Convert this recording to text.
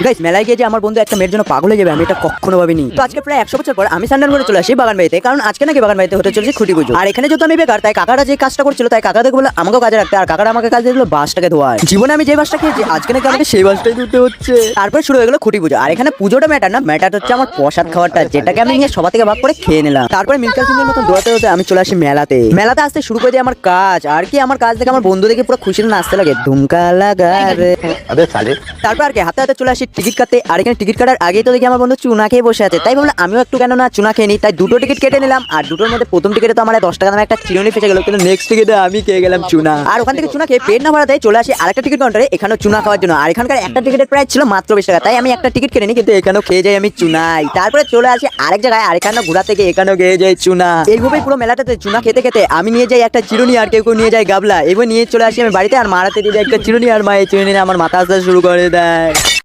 Guys মেলায় গিয়ে যে আমার বন্ধু একটা মেয়ের জন্য পাগল হয়ে যাবে আমি এটা কখনো ভাবিনি। তো আজকে প্রায় 100 বছর পর আমি সান্ডান করে চলে আসি বাগান বাড়িতে, কারণ আজকে নাকি বাগান বাড়িতে হতে চলেছে খুঁটি পুজো। আর এখানে যেহেতু আমি বেকার, তাই কাকারা যে কাজটা করছিল তাই কাকা দেখে বলে আমাকেও কাজে রাখতে, আর কাকারা আমাকে কাজ দিল বাসটাকে ধোয়ায়। জীবনে আমি যে বাসটা খেয়েছি আজকে নাকি আমাকে সেই বাসটাই ধুতে হচ্ছে। তারপরে শুরু হয়ে গেল খুঁটি পুজো। আর এখানে পুজোটা ম্যাটার না, ম্যাটার হচ্ছে আমার প্রসাদ খাওয়াটা, যেটাকে আমি নিয়ে সবার থেকে ভাগ করে খেয়ে নিলাম। তারপরে মিল্কার সিংহের মতন দৌড়াতে দৌড়াতে আমি চলে আসি মেলাতে আসতে শুরু করে দিই আমার কাজ। আর কি আমার কাজ দেখে আমার বন্ধু দেখে পুরো খুশি নাচতে লাগে, ধুমকা লাগা রে। তারপর আর কি হাতে হাতে চলে আসি টিকিট কাটতে। আর এখানে টিকিট কাটার আগেই তো দেখি আমার বন্ধু চুনা খেয়ে বসে আছে, তাই ভাবলাম আমিও একটু কেন না চুনা খেয়ে নিই। তাই দুটো টিকিট কেটে নিলাম। আর দুটোর মধ্যে প্রথম টিকিটে তো আমার 10 টাকা দামে একটা চিরুনি ফেসে গেল, কিন্তু নেক্সট টিকিটে আমি খেয়ে গেলাম চুনা। আর ওখান থেকে চুনা খেয়ে পেট না ভরাতে চলে আসি আরেকটা টিকিট কাউন্টারে, এখানেও চুনা খাওয়ার জন্য। আর এখানকার একটা টিকিটের প্রাইস ছিল মাত্র 20 টাকা, তাই আমি একটা টিকিট কেটে নিই, কিন্তু এখানেও খেয়ে যাই আমি চুনাই। তারপরে চলে আসি আরেক জায়গায়, আর এখানেও ঘোরা থেকে এখানেও খেয়ে যাই চুনা। এইভাবেই পুরো মেলাটাতে চুনা খেতে খেতে আমি নিয়ে যাই একটা চিরুনি, আর কেউ কেউ নিয়ে যায় গাবলা। এবার নিয়ে চলে আসি আমি বাড়িতে, আর মারাতে দিয়ে একটা চিরুনি, আর মা এই চিরুনি আমার মাথা আসতে শুরু করে দেয়।